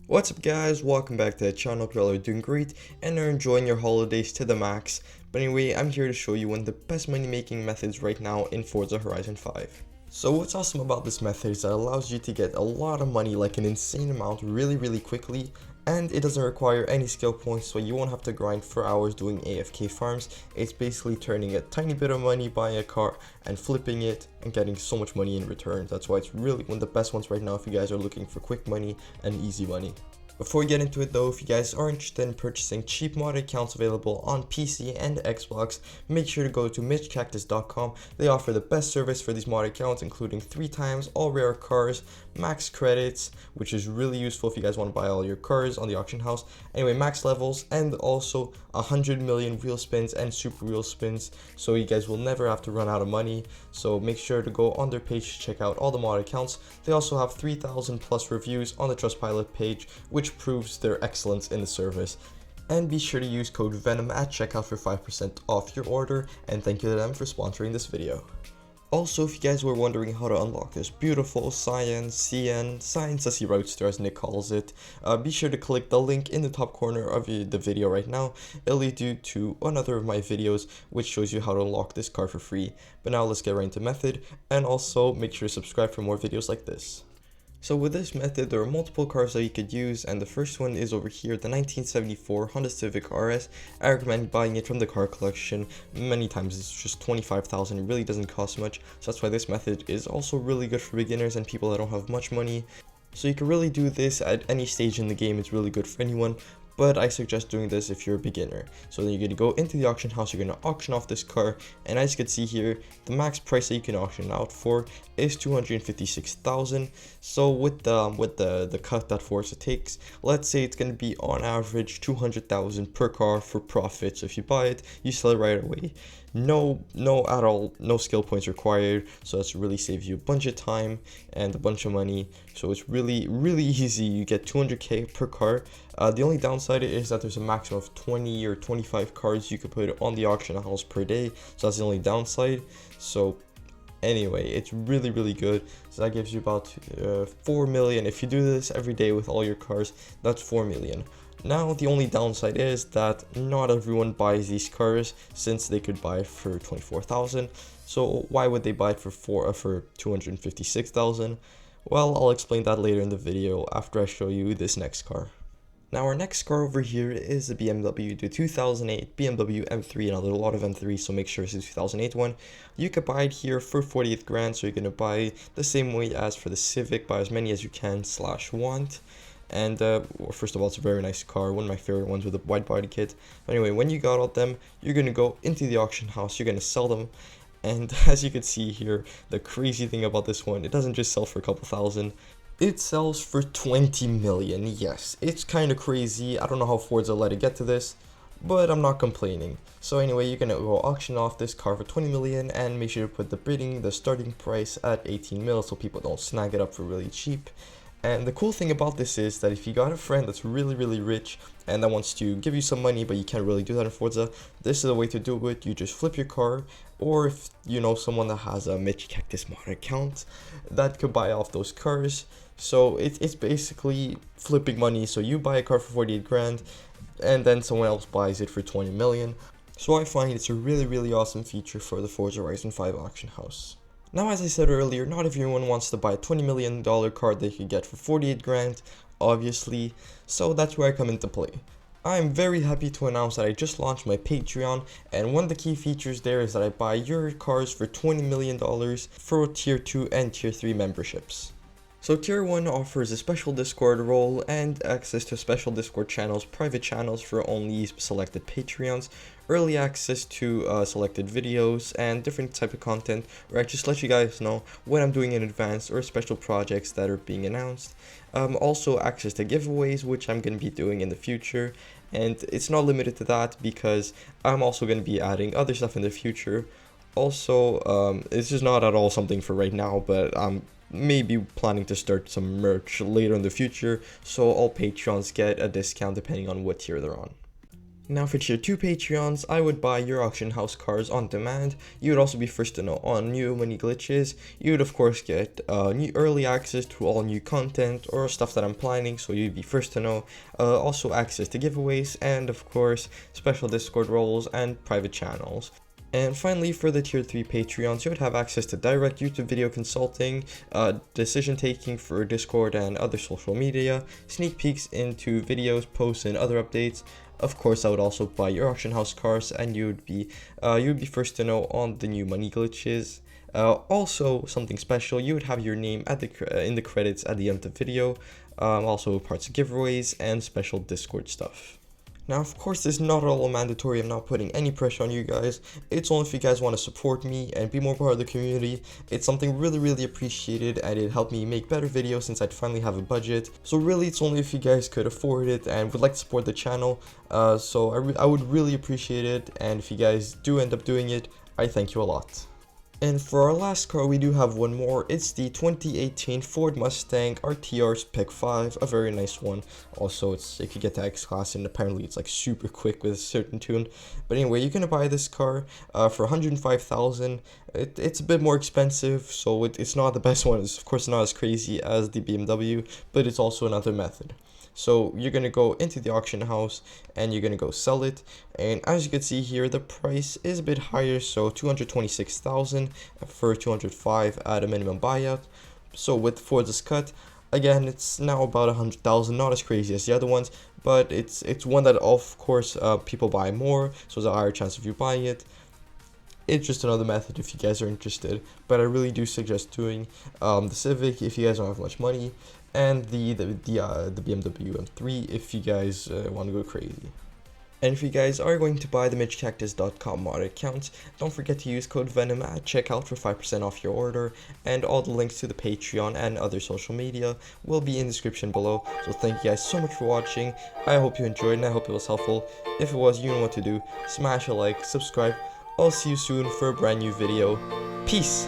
What's up guys, welcome back to the channel. Hope you all are doing great and are enjoying your holidays to the max. But anyway, I'm here to show you one of the best money making methods right now in Forza Horizon 5. So what's awesome about this method is that it allows you to get a lot of money, like an insane amount, really quickly, and it doesn't require any skill points, so you won't have to grind for hours doing AFK farms. It's basically turning a tiny bit of money, buying a car and flipping it and getting so much money in return. That's why it's really one of the best ones right now if you guys are looking for quick money and easy money. Before we get into it though, if you guys are interested in purchasing cheap mod accounts available on PC and Xbox, make sure to go to mitchcactus.com. They offer the best service for these mod accounts, including 3 times all rare cars, max credits, which is really useful if you guys want to buy all your cars on the auction house. Anyway, max levels, and also 100 million wheel spins and super wheel spins, so you guys will never have to run out of money. So make sure to go on their page to check out all the mod accounts. They also have 3,000 plus reviews on the Trustpilot page, which proves their excellence in the service. And be sure to use code VENOM at checkout for 5% off your order, and thank you to them for sponsoring this video. Also, if you guys were wondering how to unlock this beautiful Cyan Sassy Roadster as Nick calls it, be sure to click the link in the top corner of the video right now. It'll lead you to another of my videos which shows you how to unlock this car for free. But now let's get right into method, and also make sure to subscribe for more videos like this. So with this method, there are multiple cars that you could use, and the first one is over here, the 1974 Honda Civic RS. I recommend buying it from the car collection. Many times it's just 25,000, it really doesn't cost much, so that's why this method is also really good for beginners and people that don't have much money. So you can really do this at any stage in the game, it's really good for anyone. But I suggest doing this if you're a beginner. So then you're going to go into the auction house, you're going to auction off this car, and as you can see here, the max price that you can auction out for is 256,000. So with the cut that Forza takes, let's say it's going to be on average 200,000 per car for profit. So if you buy it, you sell it right away. No skill points required, so that's really saves you a bunch of time and a bunch of money. So it's really easy. You get 200k per car. The only downside is that there's a maximum of 20 or 25 cars you could put on the auction house per day, so that's the only downside. So anyway, it's really good. So that gives you about 4 million. If you do this every day with all your cars, that's 4 million. Now the only downside is that not everyone buys these cars, since they could buy it for 24,000. So why would they buy it for 256,000? Well, I'll explain that later in the video after I show you this next car. Now our next car over here is the BMW, the 2008 BMW M3, and a lot of M3, so make sure it's the 2008 one. You can buy it here for 48 grand, so you're going to buy the same way as for the Civic, buy as many as you can / want. And first of all, it's a very nice car, one of my favorite ones with a wide body kit. But anyway, when you got all them, you're going to go into the auction house, you're going to sell them. And as you can see here, the crazy thing about this one, it doesn't just sell for a couple thousand. It sells for 20 million. Yes, it's kind of crazy. I don't know how Forza let it get to this, but I'm not complaining. So anyway, you're gonna go auction off this car for 20 million, and make sure to put the starting price at 18 mil so people don't snag it up for really cheap. And the cool thing about this is that if you got a friend that's really rich and that wants to give you some money, but you can't really do that in Forza, this is the way to do it. You just flip your car, or if you know someone that has a Mitch Cactus mod account that could buy off those cars. So it's basically flipping money. So you buy a car for 48 grand and then someone else buys it for 20 million. So I find it's a really awesome feature for the Forza Horizon 5 auction house. Now, as I said earlier, not everyone wants to buy a $20 million car they could get for 48 grand, obviously, so that's where I come into play. I'm very happy to announce that I just launched my Patreon, and one of the key features there is that I buy your cars for $20 million for Tier 2 and Tier 3 memberships. So Tier 1 offers a special Discord role and access to special Discord channels, private channels for only selected Patreons, early access to selected videos, and different type of content where I just let you guys know what I'm doing in advance or special projects that are being announced. Also access to giveaways, which I'm going to be doing in the future, and it's not limited to that because I'm also going to be adding other stuff in the future. Also, this is not at all something for right now, but I'm maybe planning to start some merch later in the future, so all Patrons get a discount depending on what tier they're on. Now for tier 2 Patreons, I would buy your auction house cars on demand. You would also be first to know on new money glitches. You would of course get new early access to all new content or stuff that I'm planning, so you'd be first to know. Also access to giveaways and of course special Discord roles and private channels. And finally, for the tier 3 Patreons, you would have access to direct YouTube video consulting, decision taking for Discord and other social media, sneak peeks into videos, posts, and other updates. Of course, I would also buy your auction house cars, and you would be first to know on the new money glitches. Also, something special, you would have your name at in the credits at the end of the video. Also, parts of giveaways and special Discord stuff. Now, of course, this is not at all mandatory. I'm not putting any pressure on you guys. It's only if you guys want to support me and be more part of the community. It's something really appreciated, and it helped me make better videos since I'd finally have a budget. So really, it's only if you guys could afford it and would like to support the channel. So I would really appreciate it, and if you guys do end up doing it, I thank you a lot. And for our last car, we do have one more. It's the 2018 Ford Mustang RTR FH5, a very nice one. Also, it could get to X-Class, and apparently it's like super quick with a certain tune. But anyway, you're gonna buy this car for $105,000. It's a bit more expensive, so it's not the best one. It's of course not as crazy as the BMW, but it's also another method. So you're going to go into the auction house and you're going to go sell it. And as you can see here, the price is a bit higher. So 226,000 for 205 at a minimum buyout. So with Forza's cut, again, it's now about 100,000, not as crazy as the other ones, but it's one that of course people buy more. So there's a higher chance of you buying it. It's just another method if you guys are interested, but I really do suggest doing the Civic if you guys don't have much money, and the BMW M3 if you guys want to go crazy. And if you guys are going to buy the MitchCactus.com mod account, don't forget to use code VENOM at checkout for 5% off your order, and all the links to the Patreon and other social media will be in the description below. So thank you guys so much for watching. I hope you enjoyed and I hope it was helpful. If it was, you know what to do. Smash a like, subscribe. I'll see you soon for a brand new video. Peace!